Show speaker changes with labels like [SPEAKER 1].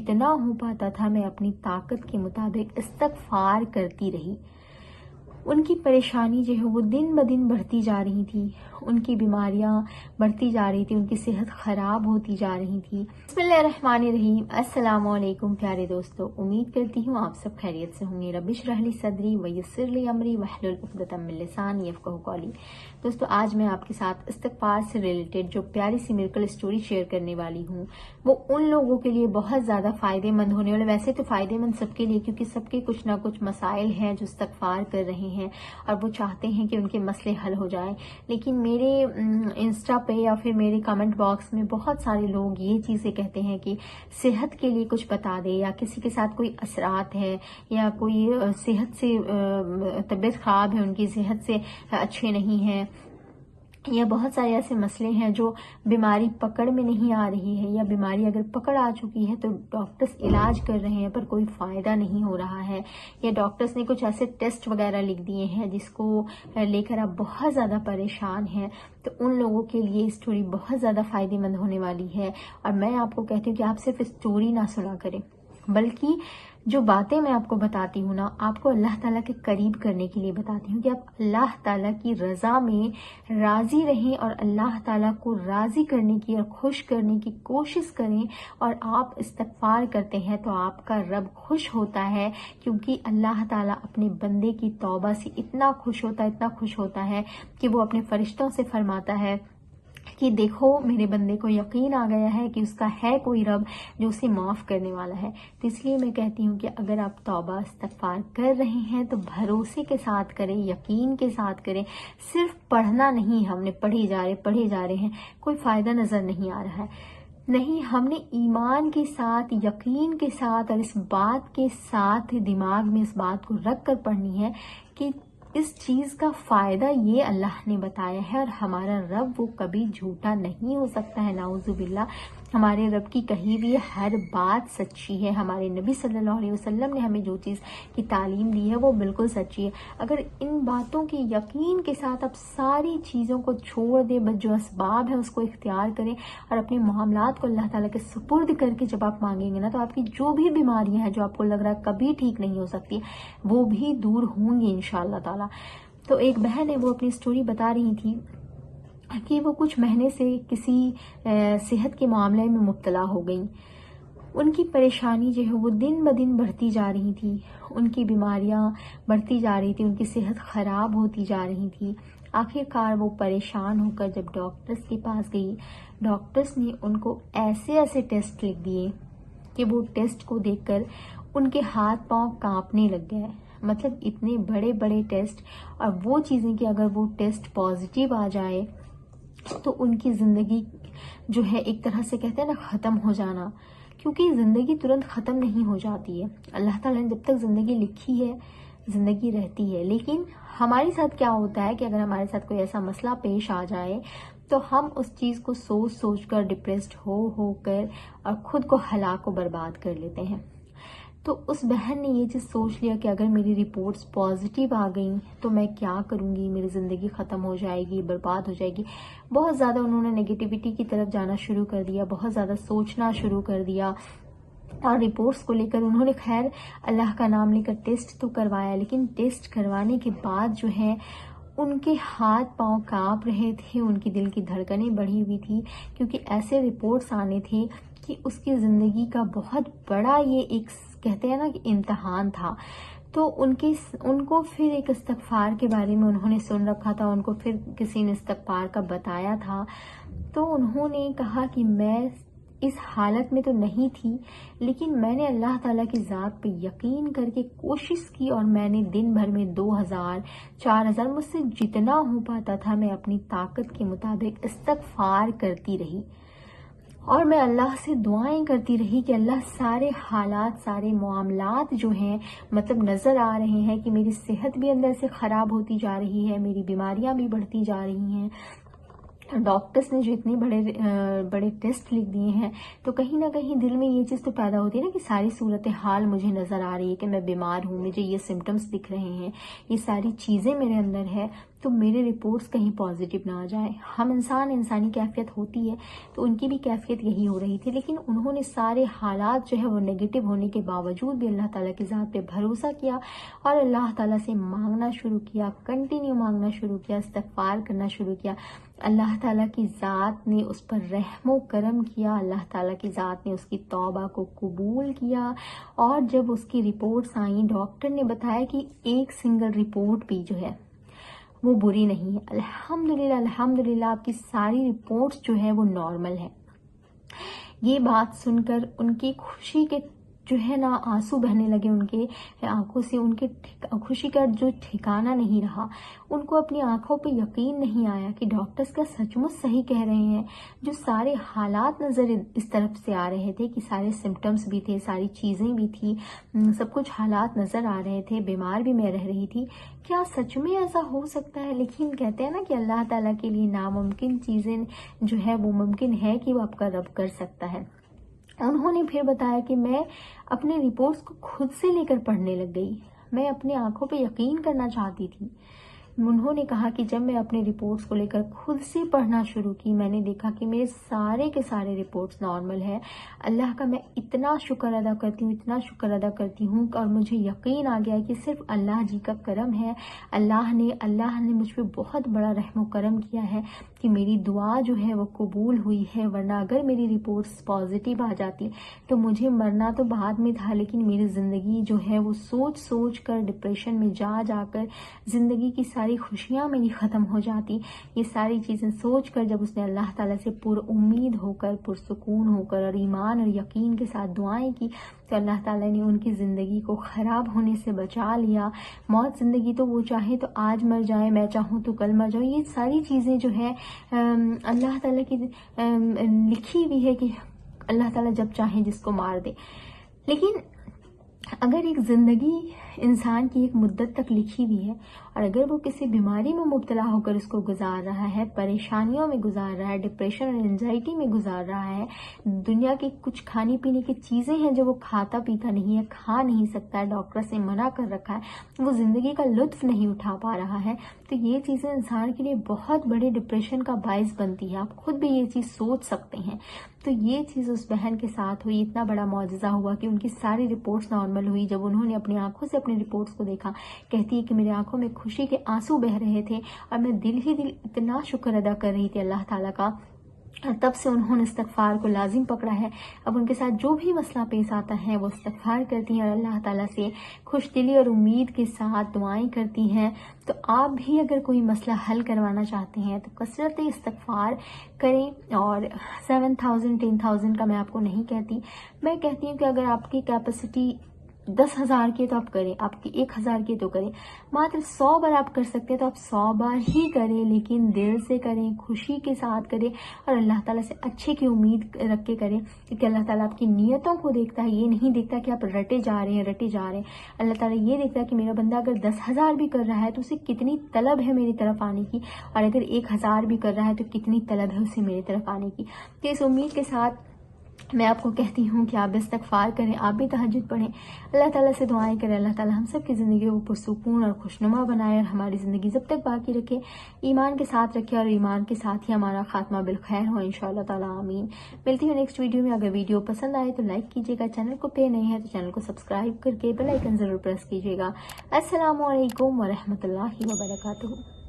[SPEAKER 1] جتنا ہو پاتا تھا میں اپنی طاقت کے مطابق استغفار کرتی رہی۔ ان کی پریشانی جو ہے وہ دن بدن بڑھتی جا رہی تھی، ان کی بیماریاں بڑھتی جا رہی تھی، ان کی صحت خراب ہوتی جا رہی تھی۔ بسم اللہ الرحمن الرحیم۔ السلام علیکم پیارے دوستو، امید کرتی ہوں آپ سب خیریت سے ہوں گے۔ رب اشرح لی صدری ویسر لی امری واحلل عقدۃ من لسانی یفقہوا قولی۔ دوستو آج میں آپ کے ساتھ استغفار سے ریلیٹڈ جو پیاری سی میریکل اسٹوری شیئر کرنے والی ہوں، وہ ان لوگوں کے لیے بہت زیادہ فائدے مند ہونے والے، ویسے تو فائدے مند سب کے لیے، کیونکہ سب کے کچھ نہ کچھ مسائل ہیں جو استغفار کر رہے ہیں اور وہ چاہتے ہیں کہ ان کے مسئلے حل ہو جائیں۔ لیکن میرے انسٹا پہ یا پھر میرے کمنٹ باکس میں بہت سارے لوگ یہ چیزیں کہتے ہیں کہ صحت کے لیے کچھ بتا دے، یا کسی کے ساتھ کوئی اثرات ہے، یا کوئی صحت سے طبیعت خراب ہے، ان کی صحت سے اچھے نہیں ہیں، یا بہت سارے ایسے مسئلے ہیں جو بیماری پکڑ میں نہیں آ رہی ہے، یا بیماری اگر پکڑ آ چکی ہے تو ڈاکٹرز علاج کر رہے ہیں پر کوئی فائدہ نہیں ہو رہا ہے، یا ڈاکٹرز نے کچھ ایسے ٹیسٹ وغیرہ لکھ دیے ہیں جس کو لے کر آپ بہت زیادہ پریشان ہیں۔ تو ان لوگوں کے لیے اسٹوری بہت زیادہ فائدے مند ہونے والی ہے، اور میں آپ کو کہتی ہوں کہ آپ صرف اسٹوری نہ سنا کریں، بلکہ جو باتیں میں آپ کو بتاتی ہوں نا، آپ کو اللہ تعالیٰ کے قریب کرنے کے لیے بتاتی ہوں کہ آپ اللہ تعالیٰ کی رضا میں راضی رہیں اور اللہ تعالیٰ کو راضی کرنے کی اور خوش کرنے کی کوشش کریں، اور آپ استغفار کرتے ہیں تو آپ کا رب خوش ہوتا ہے، کیونکہ اللہ تعالیٰ اپنے بندے کی توبہ سے اتنا خوش ہوتا ہے کہ وہ اپنے فرشتوں سے فرماتا ہے کہ دیکھو میرے بندے کو یقین آ گیا ہے کہ اس کا ہے کوئی رب جو اسے معاف کرنے والا ہے۔ تو اس لیے میں کہتی ہوں کہ اگر آپ توبہ استغفار کر رہے ہیں تو بھروسے کے ساتھ کریں، یقین کے ساتھ کریں۔ صرف پڑھنا نہیں، ہم نے پڑھے جا رہے ہیں، کوئی فائدہ نظر نہیں آ رہا ہے، نہیں، ہم نے ایمان کے ساتھ، یقین کے ساتھ اور اس بات کے ساتھ دماغ میں اس بات کو رکھ کر پڑھنی ہے کہ اس چیز کا فائدہ یہ اللہ نے بتایا ہے، اور ہمارا رب وہ کبھی جھوٹا نہیں ہو سکتا ہے، نعوذ باللہ۔ ہمارے رب کی کہی ہوئی ہر بات سچی ہے، ہمارے نبی صلی اللہ علیہ وسلم نے ہمیں جو چیز کی تعلیم دی ہے وہ بالکل سچی ہے۔ اگر ان باتوں کے یقین کے ساتھ آپ ساری چیزوں کو چھوڑ دیں، بس جو اسباب ہے اس کو اختیار کریں اور اپنے معاملات کو اللہ تعالیٰ کے سپرد کر کے جب آپ مانگیں گے نا، تو آپ کی جو بھی بیماریاں ہیں جو آپ کو لگ رہا ہے کبھی ٹھیک نہیں ہو سکتی، وہ بھی دور ہوں گی انشاءاللہ تعالیٰ۔ تو ایک بہن ہے، وہ اپنی سٹوری بتا رہی تھی کہ وہ کچھ مہینے سے کسی صحت کے معاملے میں مبتلا ہو گئیں۔ ان کی پریشانی جو ہے وہ دن بدن بڑھتی جا رہی تھی، ان کی بیماریاں بڑھتی جا رہی تھی، ان کی صحت خراب ہوتی جا رہی تھی۔ آخر کار وہ پریشان ہو کر جب ڈاکٹرز کے پاس گئی، ڈاکٹرز نے ان کو ایسے ٹیسٹ لکھ دیے کہ وہ ٹیسٹ کو دیکھ کر ان کے ہاتھ پاؤں کانپنے لگ گئے۔ مطلب اتنے بڑے ٹیسٹ، اور وہ چیزیں کہ اگر وہ ٹیسٹ پازیٹیو آ جائے تو ان کی زندگی جو ہے ایک طرح سے کہتے ہیں نا ختم ہو جانا، کیونکہ زندگی ترنت ختم نہیں ہو جاتی ہے۔ اللہ تعالیٰ نے جب تک زندگی لکھی ہے زندگی رہتی ہے، لیکن ہمارے ساتھ کیا ہوتا ہے کہ اگر ہمارے ساتھ کوئی ایسا مسئلہ پیش آ جائے تو ہم اس چیز کو سوچ کر ڈپریسڈ ہو کر اور خود کو ہلاک و برباد کر لیتے ہیں۔ تو اس بہن نے یہ چیز سوچ لیا کہ اگر میری رپورٹس پازیٹیو آ گئیں تو میں کیا کروں گی، میری زندگی ختم ہو جائے گی، برباد ہو جائے گی۔ بہت زیادہ انہوں نے نگیٹیوٹی کی طرف جانا شروع کر دیا، بہت زیادہ سوچنا شروع کر دیا، اور رپورٹس کو لے کر انہوں نے خیر اللہ کا نام لے کر ٹیسٹ تو کروایا، لیکن ٹیسٹ کروانے کے بعد جو ہے ان کے ہاتھ پاؤں کانپ رہے تھے، ان کی دل کی دھڑکنیں بڑھی ہوئی تھی، کیونکہ ایسے رپورٹس آنے تھے کہ اس کی زندگی کا بہت بڑا یہ ایک کہتے ہیں نا کہ امتحان تھا۔ تو ان کو پھر ایک استغفار کے بارے میں انہوں نے سن رکھا تھا، ان کو پھر کسی نے استغفار کا بتایا تھا، تو انہوں نے کہا کہ میں اس حالت میں تو نہیں تھی، لیکن میں نے اللہ تعالیٰ کی ذات پہ یقین کر کے کوشش کی، اور میں نے دن بھر میں 2000 4000 مجھ سے جتنا ہو پاتا تھا میں اپنی طاقت کے مطابق استغفار کرتی رہی، اور میں اللہ سے دعائیں کرتی رہی کہ اللہ سارے حالات، سارے معاملات جو ہیں مطلب نظر آ رہے ہیں کہ میری صحت بھی اندر سے خراب ہوتی جا رہی ہے، میری بیماریاں بھی بڑھتی جا رہی ہیں، डॉक्टर्स ने जो इतने बड़े टेस्ट लिख दिए हैं, तो कहीं ना कहीं दिल में ये चीज़ तो पैदा होती है ना कि सारी सूरत हाल मुझे नज़र आ रही है कि मैं बीमार हूँ, मुझे ये सिम्टम्स दिख रहे हैं, ये सारी चीज़ें मेरे अंदर है, तो मेरे रिपोर्ट्स कहीं पॉजिटिव ना आ जाए। हम इंसानी कैफियत होती है, तो उनकी भी कैफियत यही हो रही थी। लेकिन उन्होंने सारे हालात जो है वो नेगेटिव होने के बावजूद भी अल्लाह ताला की ज़ात पे भरोसा किया और अल्लाह ताला से मांगना शुरू किया, कंटिन्यू मांगना शुरू किया, इस्तगफार करना शुरू किया। अल्लाह ताला की ज़ात ने उस पर रहमो करम किया, अल्लाह ताला की ज़ात ने उसकी तौबा को कबूल किया। और जब उसकी रिपोर्ट्स आई, डॉक्टर ने बताया कि एक सिंगल रिपोर्ट भी जो है वो बुरी नहीं है। अल्हम्दुलिल्लाह अल्हम्दुलिल्लाह आपकी सारी रिपोर्ट्स जो है वो नॉर्मल है। ये बात सुनकर उनकी खुशी के जो है ना आंसू बहने लगे उनके आंखों से, उनके खुशी का जो ठिकाना नहीं रहा। उनको अपनी आंखों पे यकीन नहीं आया कि डॉक्टर्स का सचमुच सही कह रहे हैं। जो सारे हालात नज़र इस तरफ से आ रहे थे कि सारे सिम्टम्स भी थे, सारी चीज़ें भी थी, सब कुछ हालात नज़र आ रहे थे, बीमार भी मैं रह रही थी, क्या सच में ऐसा हो सकता है? लेकिन कहते हैं ना कि अल्लाह ताला के लिए नामुमकिन चीज़ें जो है वो मुमकिन है कि वो आपका रब कर सकता है। उन्होंने फिर बताया कि मैं अपने रिपोर्ट्स को खुद से लेकर पढ़ने लग गई, मैं अपनी आंखों पे यकीन करना चाहती थी। उन्होंने कहा कि जब मैं अपने रिपोर्ट्स को लेकर खुद से पढ़ना शुरू की, मैंने देखा कि मेरे सारे के सारे रिपोर्ट्स नॉर्मल है। अल्लाह का मैं इतना शुक्र अदा करती हूँ, इतना शुक्र अदा करती हूँ, और मुझे यकीन आ गया कि सिर्फ अल्लाह जी का करम है। अल्लाह ने मुझ पर बहुत बड़ा रहम करम किया है कि मेरी दुआ जो है वो कबूल हुई है। वरना अगर मेरी रिपोर्ट्स पॉजिटिव आ जाती तो मुझे मरना तो बाद में था, लेकिन मेरी ज़िंदगी जो है वो सोच सोच कर डिप्रेशन में जाकर ज़िंदगी की सारी खुशियाँ मेरी ख़त्म हो जाती। ये सारी चीज़ें सोच कर जब उसने अल्लाह ताला से पुरउम्मीद होकर, पुरसुकून होकर और ईमान और यकीन के साथ दुआएं की, तो अल्लाह ताला ने उनकी ज़िंदगी को ख़राब होने से बचा लिया। मौत ज़िंदगी तो वो चाहे तो आज मर जाए, मैं चाहूँ तो कल मर जाऊँ, ये सारी चीज़ें जो है अल्लाह ताला की लिखी हुई है कि अल्लाह ताला जब चाहे जिसको मार दे। लेकिन अगर एक ज़िंदगी इंसान की एक मुद्दत तक लिखी हुई है और अगर वो किसी बीमारी में मुब्तला होकर उसको गुजार रहा है, परेशानियों में गुजार रहा है, डिप्रेशन और एंजाइटी में गुजार रहा है, दुनिया की कुछ खाने पीने की चीज़ें हैं जो वो खाता पीता नहीं है, खा नहीं सकता है, डॉक्टर से मना कर रखा है, वो ज़िंदगी का लुत्फ़ नहीं उठा पा रहा है, तो ये चीज़ें इंसान के लिए बहुत बड़े डिप्रेशन का बायस बनती है। आप खुद भी ये चीज़ सोच सकते हैं। तो ये चीज़ उस बहन के साथ हुई, इतना बड़ा मौजज़ा हुआ कि उनकी सारी रिपोर्ट्स नॉर्मल हुई। जब उन्होंने अपनी आंखों से अपनी रिपोर्ट्स को देखा, कहती है कि मेरी आंखों में खुशी के आंसू बह रहे थे और मैं दिल ही दिल इतना शुक्र अदा कर रही थी अल्लाह ताला का। और तब से उन्होंने इस्तगफार को लाजिम पकड़ा है। अब उनके साथ जो भी मसला पेश आता है वो इस्तगफार करती हैं और अल्लाह ताला से खुश दिली और उम्मीद के साथ दुआएं करती हैं। तो आप भी अगर कोई मसला हल करवाना चाहते हैं तो कसरत इस्तगफार करें। और 7,000 10,000 का मैं आपको नहीं कहती, मैं कहती हूँ कि अगर आपकी कैपेसिटी 10,000 की तो आप करें, आपकी 1,000 की तो करें, मात्र 100 बार आप कर सकते हैं तो आप 100 बार ही करें, लेकिन दिल से करें, खुशी के साथ करें और अल्लाह ताला से अच्छे की उम्मीद रख के करें, क्योंकि अल्लाह ताला आपकी नियतों को देखता है। ये नहीं देखता कि आप रटे जा रहे हैं। अल्लाह ताला ये देखता है कि मेरा बंदा अगर 10,000 भी कर रहा है तो उसे कितनी तलब है मेरी तरफ आने की, और अगर 1,000 भी कर रहा है तो कितनी तलब है उसे मेरी तरफ आने की। तो इस उम्मीद के साथ मैं आपको कहती हूँ कि आप भी इस्तगफार करें, आप भी तहज्जुद पढ़ें, अल्लाह ताला से दुआएं करें। अल्लाह ताला हम सब की ज़िंदगी को पुरसुकून और खुशनुमा बनाए और हमारी ज़िंदगी जब तक बाकी रखे ईमान के साथ रखे और ईमान के साथ ही हमारा खात्मा बिलखैर हो इंशाअल्लाह ताला, आमीन। मिलती हूँ नेक्स्ट वीडियो में। अगर वीडियो पसंद आए तो लाइक कीजिएगा, चैनल को पे नहीं है तो चैनल को सब्सक्राइब करके बेल आइकन ज़रूर प्रेस कीजिएगा। अस्सलामु अलैकुम व रहमतुल्लाहि व बरकातुहू।